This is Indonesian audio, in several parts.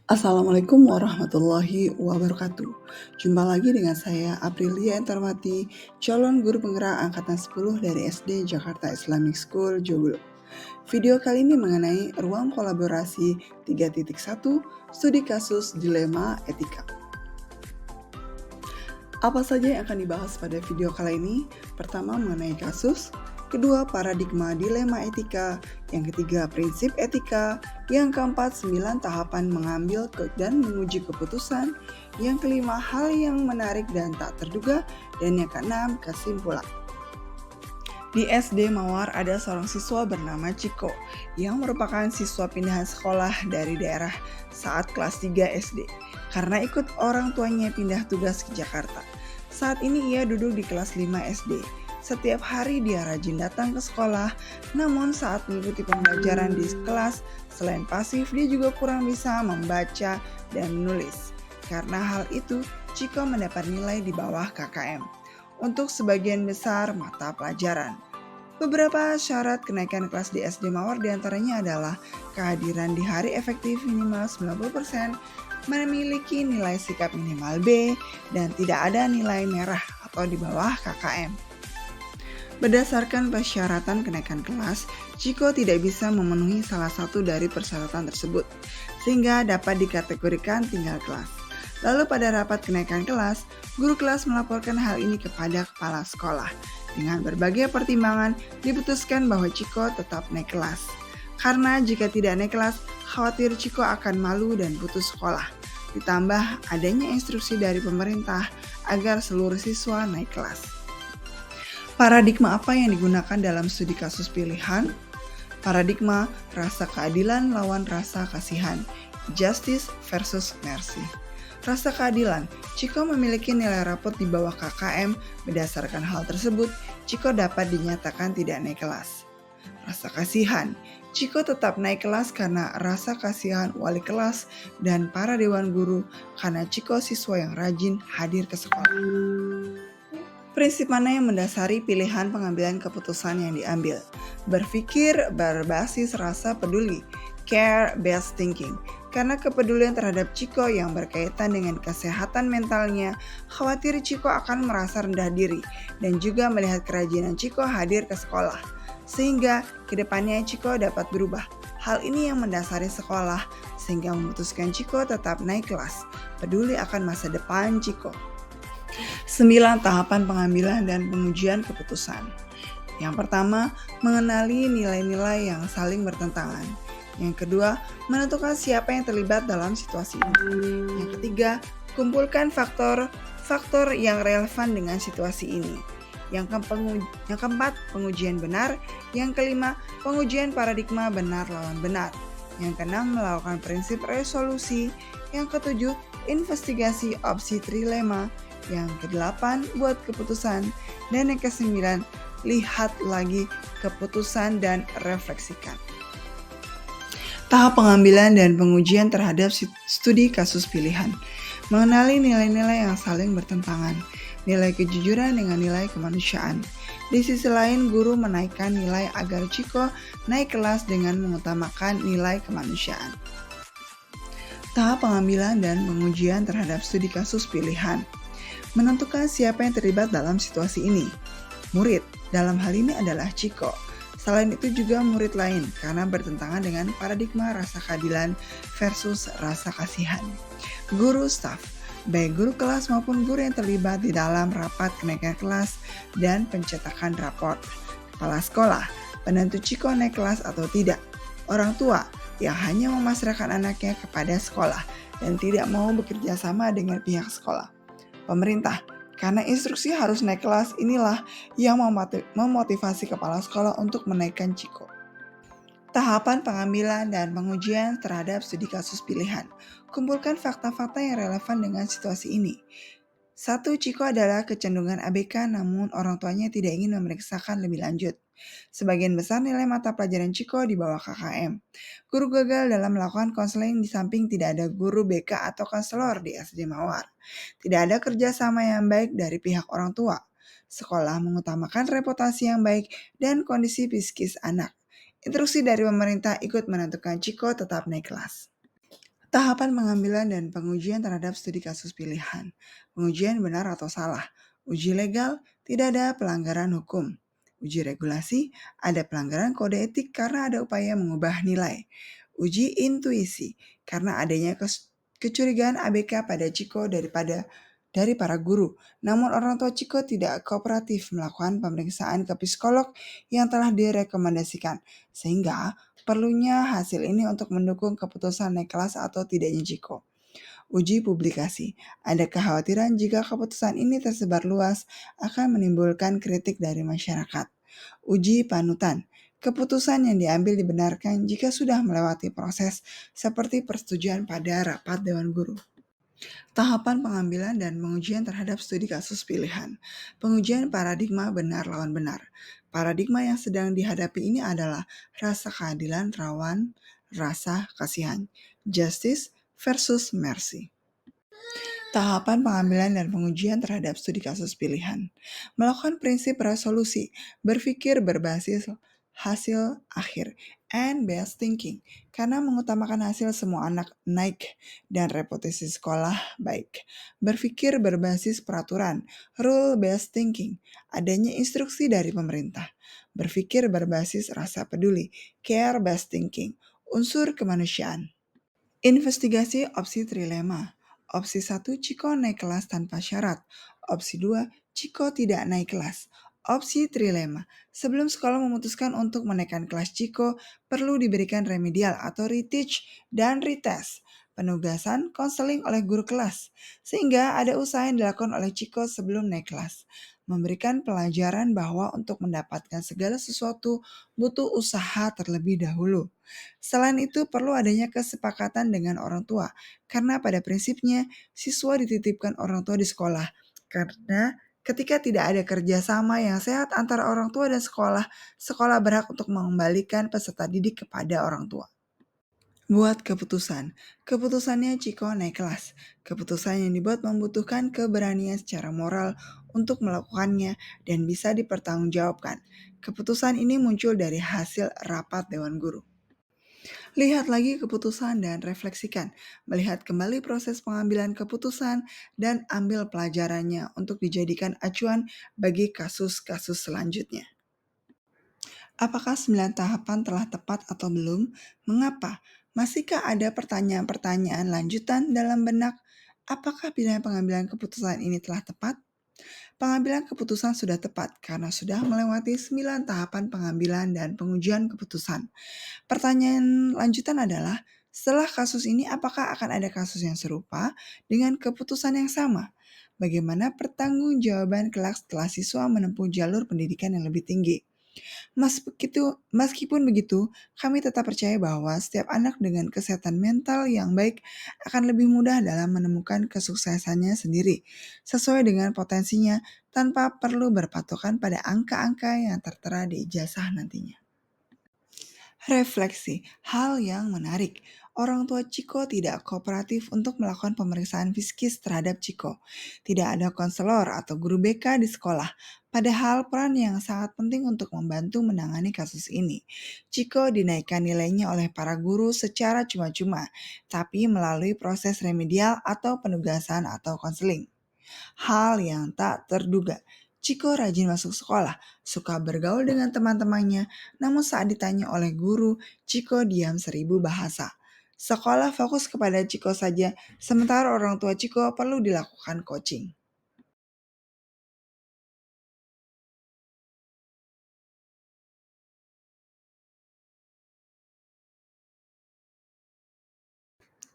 Assalamualaikum warahmatullahi wabarakatuh. Jumpa lagi dengan saya Aprilia Entarmati, calon guru penggerak angkatan 10 dari SD Jakarta Islamic School Joglo. Video kali ini mengenai ruang kolaborasi 3.1 studi kasus dilema etika. Apa saja yang akan dibahas pada video kali ini? Pertama, mengenai kasus. Kedua, paradigma dilema etika. Yang ketiga, prinsip etika. Yang keempat, 9 tahapan mengambil dan menguji keputusan. Yang kelima, hal yang menarik dan tak terduga. Dan yang keenam, kesimpulan. Di SD Mawar ada seorang siswa bernama Ciko yang merupakan siswa pindahan sekolah dari daerah saat kelas 3 SD karena ikut orang tuanya pindah tugas ke Jakarta. Saat ini ia duduk di kelas 5 SD. Setiap hari dia rajin datang ke sekolah, namun saat mengikuti pembelajaran di kelas, selain pasif dia juga kurang bisa membaca dan menulis. Karena hal itu, Ciko mendapat nilai di bawah KKM untuk sebagian besar mata pelajaran. Beberapa syarat kenaikan kelas di SD Mawar diantaranya adalah kehadiran di hari efektif minimal 90%, memiliki nilai sikap minimal B, dan tidak ada nilai merah atau di bawah KKM. Berdasarkan persyaratan kenaikan kelas, Ciko tidak bisa memenuhi salah satu dari persyaratan tersebut, sehingga dapat dikategorikan tinggal kelas. Lalu pada rapat kenaikan kelas, guru kelas melaporkan hal ini kepada kepala sekolah. Dengan berbagai pertimbangan, diputuskan bahwa Ciko tetap naik kelas. Karena jika tidak naik kelas, khawatir Ciko akan malu dan putus sekolah. Ditambah adanya instruksi dari pemerintah agar seluruh siswa naik kelas. Paradigma apa yang digunakan dalam studi kasus pilihan? Paradigma rasa keadilan lawan rasa kasihan, justice versus mercy. Rasa keadilan, Ciko memiliki nilai rapot di bawah KKM. Berdasarkan hal tersebut, Ciko dapat dinyatakan tidak naik kelas. Rasa kasihan, Ciko tetap naik kelas karena rasa kasihan wali kelas dan para dewan guru karena Ciko siswa yang rajin hadir ke sekolah. Prinsip mana yang mendasari pilihan pengambilan keputusan yang diambil? Berpikir berbasis rasa peduli, care-based thinking. Karena kepedulian terhadap Ciko yang berkaitan dengan kesehatan mentalnya, khawatir Ciko akan merasa rendah diri dan juga melihat kerajinan Ciko hadir ke sekolah. Sehingga kedepannya Ciko dapat berubah. Hal ini yang mendasari sekolah sehingga memutuskan Ciko tetap naik kelas, peduli akan masa depan Ciko. 9 tahapan pengambilan dan pengujian keputusan. Yang pertama, mengenali nilai-nilai yang saling bertentangan. Yang kedua, menentukan siapa yang terlibat dalam situasi ini. Yang ketiga, kumpulkan faktor yang relevan dengan situasi ini. Yang keempat, pengujian benar. Yang kelima, pengujian paradigma benar lawan benar. Yang keenam, melakukan prinsip resolusi. Yang ketujuh, investigasi opsi trilema. Yang kedelapan, buat keputusan. Dan yang kesembilan, lihat lagi keputusan dan refleksikan. Tahap pengambilan dan pengujian terhadap studi kasus pilihan. Mengenali nilai-nilai yang saling bertentangan. Nilai kejujuran dengan nilai kemanusiaan. Di sisi lain, guru menaikkan nilai agar Ciko naik kelas dengan mengutamakan nilai kemanusiaan. Tahap pengambilan dan pengujian terhadap studi kasus pilihan. Menentukan siapa yang terlibat dalam situasi ini. Murid, dalam hal ini adalah Ciko. Selain itu juga murid lain karena bertentangan dengan paradigma rasa keadilan versus rasa kasihan. Guru staf, baik guru kelas maupun guru yang terlibat di dalam rapat kenaikan kelas dan pencetakan raport. Kepala sekolah, penentu Ciko naik kelas atau tidak. Orang tua yang hanya memasrahkan anaknya kepada sekolah dan tidak mau bekerja sama dengan pihak sekolah. Pemerintah, karena instruksi harus naik kelas inilah yang memotivasi kepala sekolah untuk menaikkan Ciko. Tahapan pengambilan dan pengujian terhadap studi kasus pilihan. Kumpulkan fakta-fakta yang relevan dengan situasi ini. 1. Ciko adalah kecenderungan ABK namun orang tuanya tidak ingin memeriksakan lebih lanjut. Sebagian besar nilai mata pelajaran Ciko di bawah KKM. Guru gagal dalam melakukan konseling di samping tidak ada guru BK atau konselor di SD Mawar. Tidak ada kerjasama yang baik dari pihak orang tua. Sekolah mengutamakan reputasi yang baik dan kondisi psikis anak. Instruksi dari pemerintah ikut menentukan Ciko tetap naik kelas. Tahapan pengambilan dan pengujian terhadap studi kasus pilihan. Pengujian benar atau salah. Uji legal, tidak ada pelanggaran hukum. Uji regulasi, ada pelanggaran kode etik karena ada upaya mengubah nilai. Uji intuisi, karena adanya kecurigaan ABK pada Ciko dari para guru. Namun orang tua Ciko tidak kooperatif melakukan pemeriksaan ke psikolog yang telah direkomendasikan. Sehingga perlunya hasil ini untuk mendukung keputusan naik kelas atau tidaknya Ciko. Uji publikasi. Ada kekhawatiran jika keputusan ini tersebar luas akan menimbulkan kritik dari masyarakat. Uji panutan. Keputusan yang diambil dibenarkan jika sudah melewati proses seperti persetujuan pada rapat Dewan Guru. Tahapan pengambilan dan pengujian terhadap studi kasus pilihan. Pengujian paradigma benar lawan benar. Paradigma yang sedang dihadapi ini adalah rasa keadilan rawan rasa kasihan. Justice versus mercy. Tahapan pengambilan dan pengujian terhadap studi kasus pilihan. Melakukan prinsip resolusi, berpikir berbasis hasil akhir, and best thinking, karena mengutamakan hasil semua anak naik dan reputasi sekolah baik. Berpikir berbasis peraturan, rule based thinking, adanya instruksi dari pemerintah. Berpikir berbasis rasa peduli, care based thinking, unsur kemanusiaan. Investigasi opsi trilema. Opsi 1, Ciko naik kelas tanpa syarat. Opsi 2, Ciko tidak naik kelas. Opsi trilema. Sebelum sekolah memutuskan untuk menaikkan kelas Ciko, perlu diberikan remedial atau reteach dan retest. Penugasan konseling oleh guru kelas. Sehingga ada usaha yang dilakukan oleh Ciko sebelum naik kelas. Memberikan pelajaran bahwa untuk mendapatkan segala sesuatu butuh usaha terlebih dahulu. Selain itu, perlu adanya kesepakatan dengan orang tua, karena pada prinsipnya siswa dititipkan orang tua di sekolah. Karena ketika tidak ada kerjasama yang sehat antara orang tua dan sekolah, sekolah berhak untuk mengembalikan peserta didik kepada orang tua. Buat keputusan. Keputusannya Ciko naik kelas. Keputusan yang dibuat membutuhkan keberanian secara moral untuk melakukannya dan bisa dipertanggungjawabkan. Keputusan ini muncul dari hasil rapat Dewan Guru. Lihat lagi keputusan dan refleksikan. Melihat kembali proses pengambilan keputusan dan ambil pelajarannya untuk dijadikan acuan bagi kasus-kasus selanjutnya. Apakah 9 tahapan telah tepat atau belum? Mengapa? Masihkah ada pertanyaan-pertanyaan lanjutan dalam benak? Apakah pilihan pengambilan keputusan ini telah tepat? Pengambilan keputusan sudah tepat karena sudah melewati 9 tahapan pengambilan dan pengujian keputusan. Pertanyaan lanjutan adalah, setelah kasus ini apakah akan ada kasus yang serupa dengan keputusan yang sama? Bagaimana pertanggungjawaban kelak setelah siswa menempuh jalur pendidikan yang lebih tinggi? Meskipun begitu, kami tetap percaya bahwa setiap anak dengan kesehatan mental yang baik akan lebih mudah dalam menemukan kesuksesannya sendiri, sesuai dengan potensinya tanpa perlu berpatokan pada angka-angka yang tertera di ijazah nantinya. Refleksi, hal yang menarik. Orang tua Ciko tidak kooperatif untuk melakukan pemeriksaan psikis terhadap Ciko. Tidak ada konselor atau guru BK di sekolah, padahal peran yang sangat penting untuk membantu menangani kasus ini. Ciko dinaikkan nilainya oleh para guru secara cuma-cuma, tapi melalui proses remedial atau penugasan atau konseling. Hal yang tak terduga. Ciko rajin masuk sekolah, suka bergaul dengan teman-temannya, namun saat ditanya oleh guru, Ciko diam 1000 bahasa. Sekolah fokus kepada Ciko saja, sementara orang tua Ciko perlu dilakukan coaching.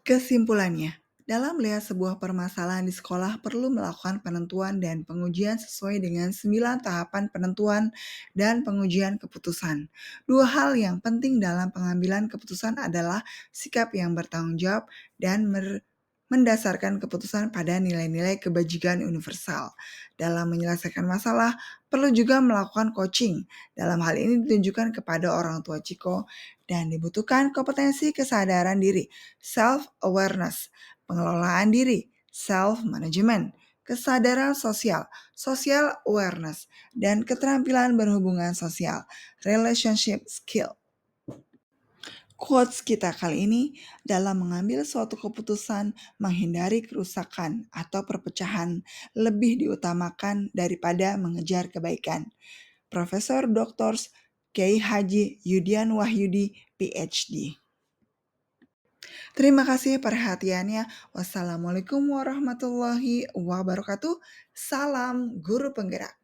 Kesimpulannya, dalam melihat sebuah permasalahan di sekolah perlu melakukan penentuan dan pengujian sesuai dengan 9 tahapan penentuan dan pengujian keputusan. Dua hal yang penting dalam pengambilan keputusan adalah sikap yang bertanggung jawab dan mendasarkan keputusan pada nilai-nilai kebajikan universal. Dalam menyelesaikan masalah, perlu juga melakukan coaching. Dalam hal ini ditunjukkan kepada orang tua Ciko dan dibutuhkan kompetensi kesadaran diri, self-awareness, pengelolaan diri, self-management, kesadaran sosial, social awareness, dan keterampilan berhubungan sosial, relationship skill. Quotes kita kali ini, dalam mengambil suatu keputusan, menghindari kerusakan atau perpecahan lebih diutamakan daripada mengejar kebaikan. Profesor Dr. Kiai Haji Yudian Wahyudi, PhD. Terima kasih perhatiannya. Wassalamualaikum warahmatullahi wabarakatuh. Salam guru penggerak.